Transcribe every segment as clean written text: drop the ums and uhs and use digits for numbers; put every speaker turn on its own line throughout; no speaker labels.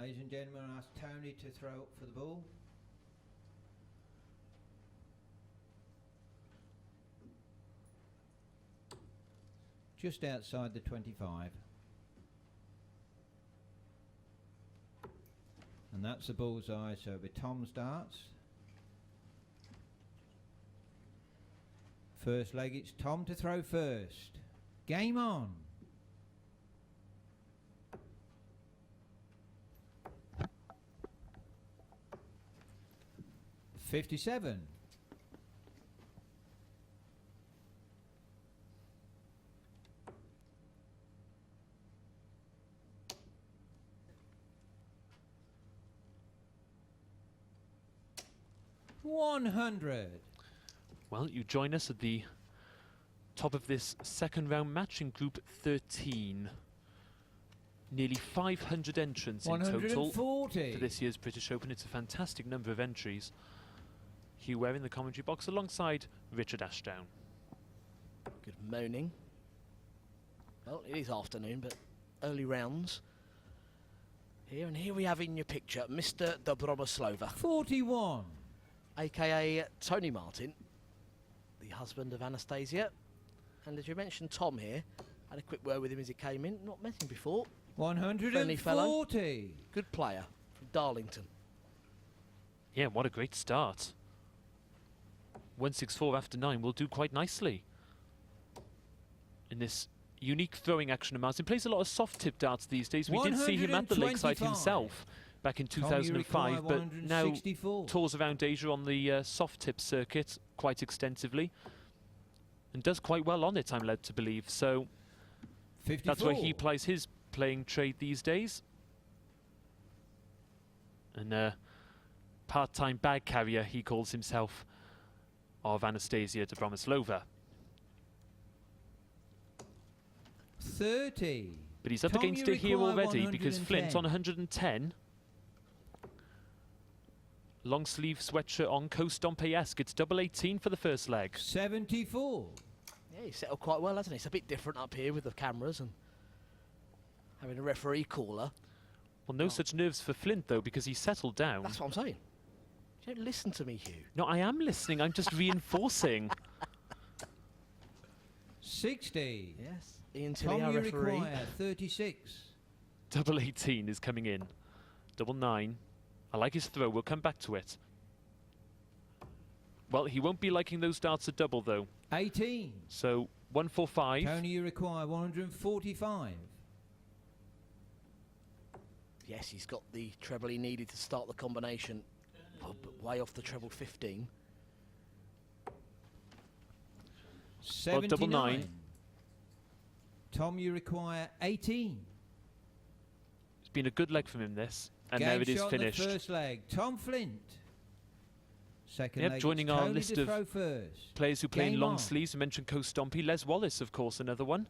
Ladies and gentlemen, I ask Tony to throw up for the ball. Just outside the 25. And that's the bullseye, so it'll be Tom's darts. First leg, it's Tom to throw first. Game on. $57. $100.
Well, you join us at the top of this second round match in Group 13. Nearly 500 entrants in total for this year's British Open. It's a fantastic number of entries. Hugh Ware in the commentary box alongside Richard Ashdown.
Good morning. Well, it is afternoon, but early rounds. Here and here we have in your picture Mr. Dobromoslova.
41.
A.K.A. Tony Martin, the husband of Anastasia. And as you mentioned, Tom here, had a quick word with him as he came in. Not met him before.
140.
Good player from Darlington.
Yeah, what a great start. 164 after 9 will do quite nicely in this unique throwing action of Martin. Plays a lot of soft tip darts these days. We did see him at the Lakeside himself back in 2005, but now tours around Asia on the soft tip circuit quite extensively and does quite well on it, I'm led to believe. So 54. That's where he plies his playing trade these days. And part-time bag carrier, he calls himself, of Anastasia Dobromoslova.
30.
But he's up against it here already because Flint on 110. Long sleeve sweatshirt on, Coast Dompe-esque. It's double 18 for the first leg.
74.
Yeah, he's settled quite well, hasn't he? It's a bit different up here with the cameras and having a referee caller.
Well, no such nerves for Flint, though, because he's settled down.
That's what I'm saying. You don't listen to me, Hugh.
No, I am listening. I'm just reinforcing.
60.
Yes. Ian Tilley, our referee.
Require 36.
Double 18 is coming in. Double 9. I like his throw. We'll come back to it. Well, he won't be liking those darts at double, though.
18.
So, 145.
Tony, you require 145.
Yes, he's got the treble he needed to start the combination. But way off the treble 15.
79.
Well, double 9.
Tom, you require 18.
It's been a good leg from him, this. And
Game
there it is
shot
finished.
The first leg, Tom Flint. Second
yep,
leg,
joining our list of players who play in long sleeves. I mentioned Coast Stompy. Les Wallace, of course, another one.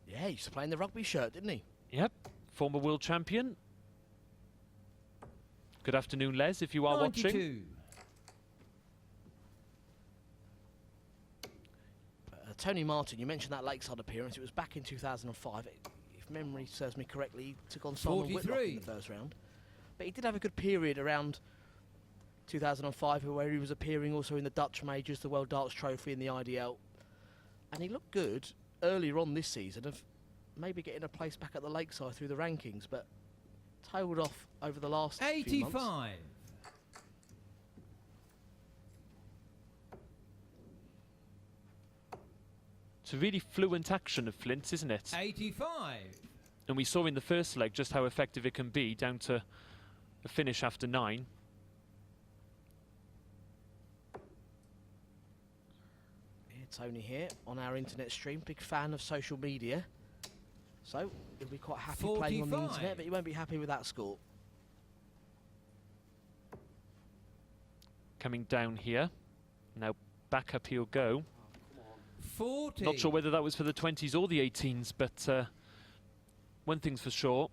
Yeah, he used to play in the rugby shirt, didn't he?
Yep, former world champion. Good afternoon, Les, if you are
92.
watching.
Tony Martin, you mentioned that Lakeside appearance. It was back in 2005. If memory serves me correctly, he took on Simon Whitlock in the first round. But he did have a good period around 2005 where he was appearing also in the Dutch Majors, the World Darts Trophy and the IDL. And he looked good earlier on this season of maybe getting a place back at the Lakeside through the rankings, but tailed off over the last
85.
few months.
It's a really fluent action of Flint's, isn't it?
85.
And we saw in the first leg just how effective it can be, down to a finish after 9.
Yeah, Tony here on our internet stream, big fan of social media. So he'll be quite happy
45.
playing on the internet, but he won't be happy with that score.
Coming down here. Now back up he'll go.
40.
Not sure whether that was for the 20s or the 18s, but one thing's for sure.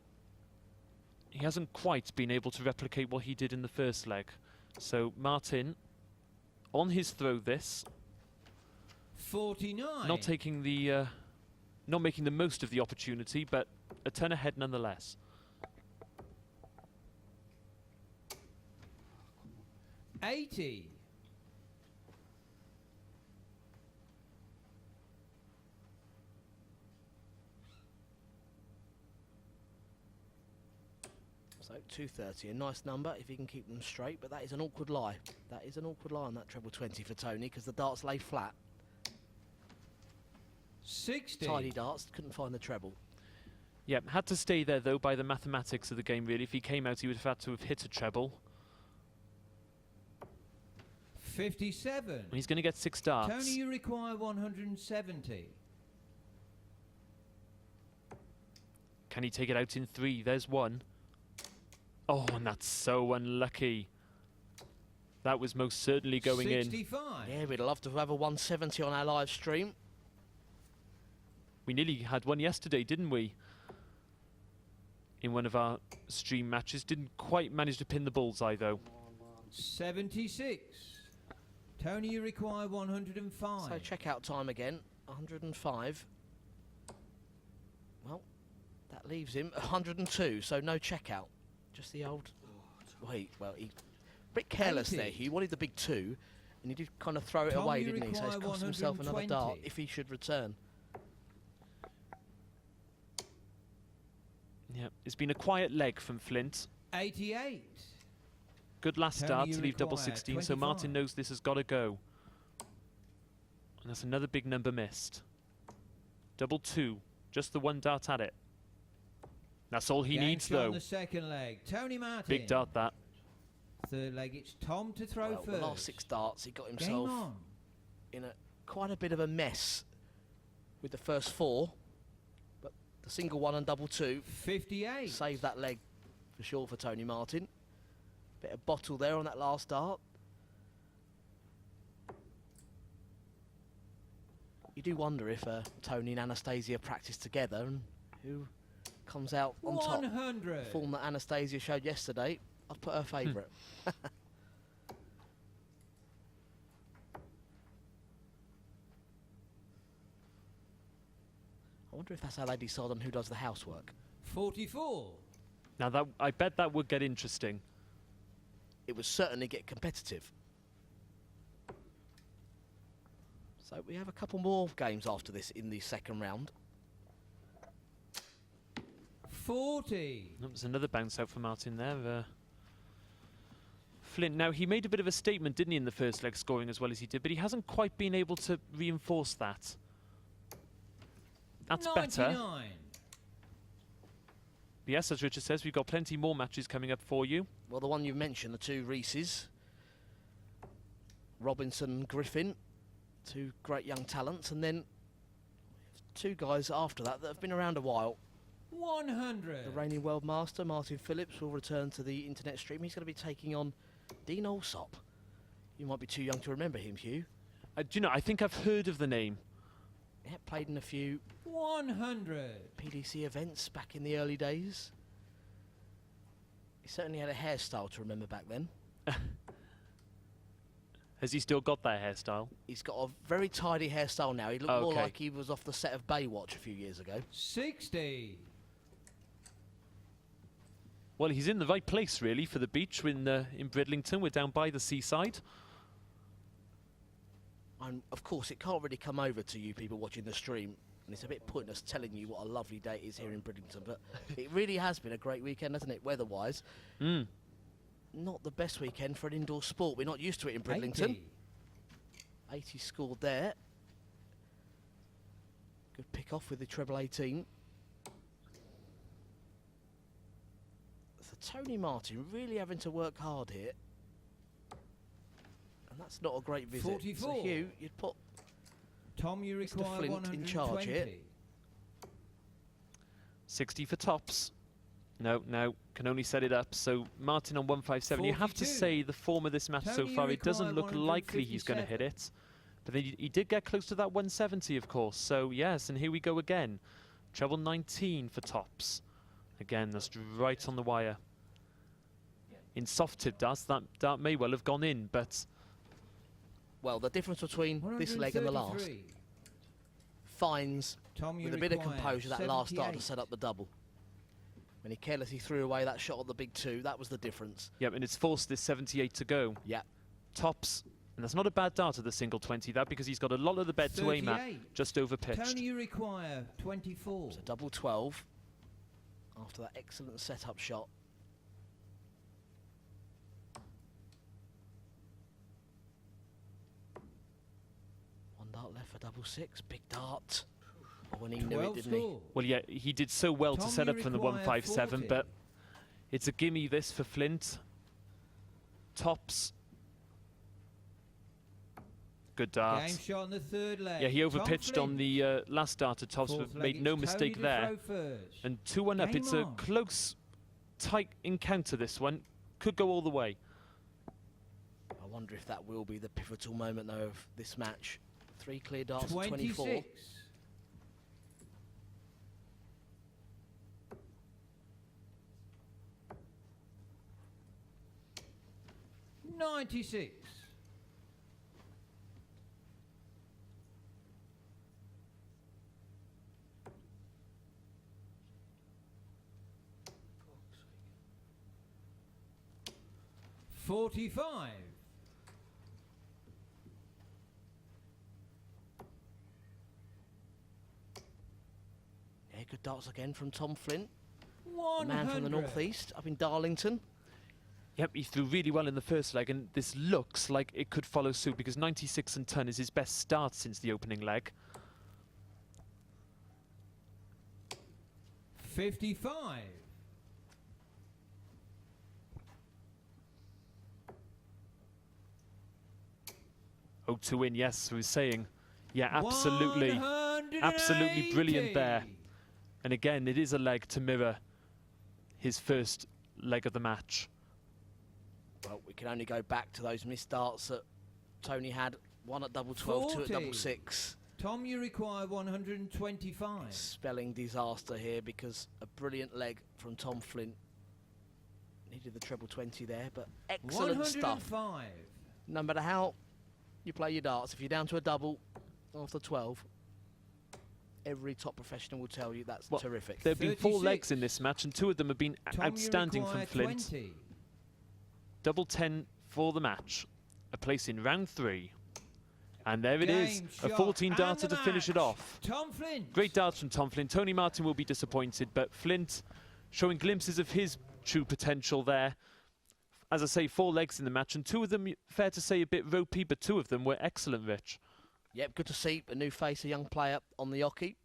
He hasn't quite been able to replicate what he did in the first leg. So Martin, on his throw this.
49.
Not taking the... not making the most of the opportunity, but a turn ahead nonetheless.
80.
So 230, a nice number if he can keep them straight, but that is an awkward lie. That is an awkward lie on that treble 20 for Tony, because the darts lay flat.
60.
Tidy darts, couldn't find the treble.
Yep, had to stay there though by the mathematics of the game really. If he came out he would have had to have hit a treble.
57.
And he's going to get 6 darts.
Tony, you require 170.
Can he take it out in 3? There's 1. Oh, and that's so unlucky. That was most certainly going
65.
in.
Yeah, we'd love to have a 170 on our live stream.
We nearly had one yesterday, didn't we? In one of our stream matches. Didn't quite manage to pin the bullseye though.
76. Tony, you require 105.
So checkout time again, 105. Well, that leaves him 102, so no checkout. Just the old... Wait, well, he... A bit careless
80.
there, Hugh. He wanted the big 2, and he did kind of throw it
Tom,
away,
you
didn't he? So he's
require
cost himself another
120.
dart if he should return.
Yeah, it's been a quiet leg from Flint.
88.
Good last
Tony,
start
you
to leave double
require
16, so Martin
25.
knows this has got to go. And that's another big number missed. Double 2, just the 1 dart at it. That's all he needs
Yankee on
though.
the second leg. Tony Martin.
Big dart that.
Third leg, it's Tom to throw
Well,
first.
the last 6 darts, he got
Game
himself
on.
in quite a bit of a mess with the first 4. But the single 1 and double 2
58.
saved that leg for sure for Tony Martin. Bit of bottle there on that last dart. You do wonder if Tony and Anastasia practice together and who comes out on
100.
top. The form that Anastasia showed yesterday, I'd put her favourite. I wonder if that's how they decide on who does the housework.
44.
Now that I bet that would get interesting.
It would certainly get competitive. So we have a couple more games after this in the second round.
40.
That was another bounce out for Martin there. Flint, now he made a bit of a statement, didn't he, in the first leg, scoring as well as he did, but he hasn't quite been able to reinforce that. That's
99.
better. But yes, as Richard says, we've got plenty more matches coming up for you.
Well, the one you mentioned, the 2 Reeses, Robinson, Griffin, 2 great young talents, and then 2 guys after that that have been around a while.
100.
The reigning world master, Martin Phillips, will return to the internet stream. He's going to be taking on Dean Alsop. You might be too young to remember him, Hugh.
Do you know, I think I've heard of the name.
Yeah, played in a few
100.
PDC events back in the early days. He certainly had a hairstyle to remember back then.
Has he still got that hairstyle?
He's got a very tidy hairstyle now. He looked more like he was off the set of Baywatch a few years ago.
60.
Well, he's in the right place, really, for the beach in Bridlington. We're down by the seaside.
And of course, it can't really come over to you people watching the stream, and it's a bit pointless telling you what a lovely day it is here in Bridlington, but it really has been a great weekend, hasn't it, weather-wise?
Mm.
Not the best weekend for an indoor sport. We're not used to it in Bridlington. 80 scored there. Good pick off with the treble 18. So Tony Martin really having to work hard here. And that's not a great visit.
44.
So Hugh, you'd put
Tom, you
Mr.
require
Flint
120.
in charge here.
60 for tops. No, can only set it up. So Martin on 157. You have to
42.
say the form of this match so
Tony,
far,
you
it doesn't
require
look likely he's going to hit
157.
it. But then he did get close to that 170, of course. So yes, and here we go again. Treble 19 for tops. Again, that's right on the wire. In soft tip darts, that dart may well have gone in, but...
Well, the difference between this leg and the last
133.
finds,
Tom, you
with a bit of
require
composure, that last dart to
78.
set up the double. When he carelessly threw away that shot on the big 2, that was the difference.
Yep, and it's forced this 78 to go.
Yeah.
Tops, and that's not a bad dart at the single 20, that, because he's got a lot of the bed to aim at, just over pitched.
Tony, you require 24.
It's a double 12 after that excellent setup shot. One dart left for double 6, big dart. When he knew it, didn't he?
Well, yeah, he did so well
Tom,
to set up from the 157,
40.
but it's a gimme this for Flint. Tops. Good dart.
Game shot on the third leg.
Yeah, he overpitched on the last dart at tops, but made no mistake there. And 2-1 up. It's a close, tight encounter, this one. Could go all the way.
I wonder if that will be the pivotal moment, though, of this match. 3 clear darts at 24.
96. $45.
Yeah, good darts again from Tom Flint.
100.
The man from the northeast, up in Darlington.
Yep, he threw really well in the first leg, and this looks like it could follow suit, because 96 and ton is his best start since the opening leg.
55.
Oh, to win, yes, I was saying. Yeah, absolutely. Absolutely brilliant there. And again, it is a leg to mirror his first leg of the match.
Well, we can only go back to those missed darts that Tony had. One at double 12, 2 at double 6.
Tom, you require 125.
Spelling disaster here, because a brilliant leg from Tom Flint. Needed the treble 20 there, but excellent stuff. No matter how you play your darts, if you're down to a double after 12, every top professional will tell you that's terrific.
There have been 4 legs in this match, and 2 of them have been outstanding from Flint.
20.
Double 10 for the match. A place in round 3. And there it is, a 14 darter to finish it off.
Tom Flint.
Great darts from Tom Flint. Tony Martin will be disappointed, but Flint showing glimpses of his true potential there. As I say, 4 legs in the match, and 2 of them, fair to say, a bit ropey, but 2 of them were excellent, Rich.
Yep, good to see a new face, a young player on the hockey.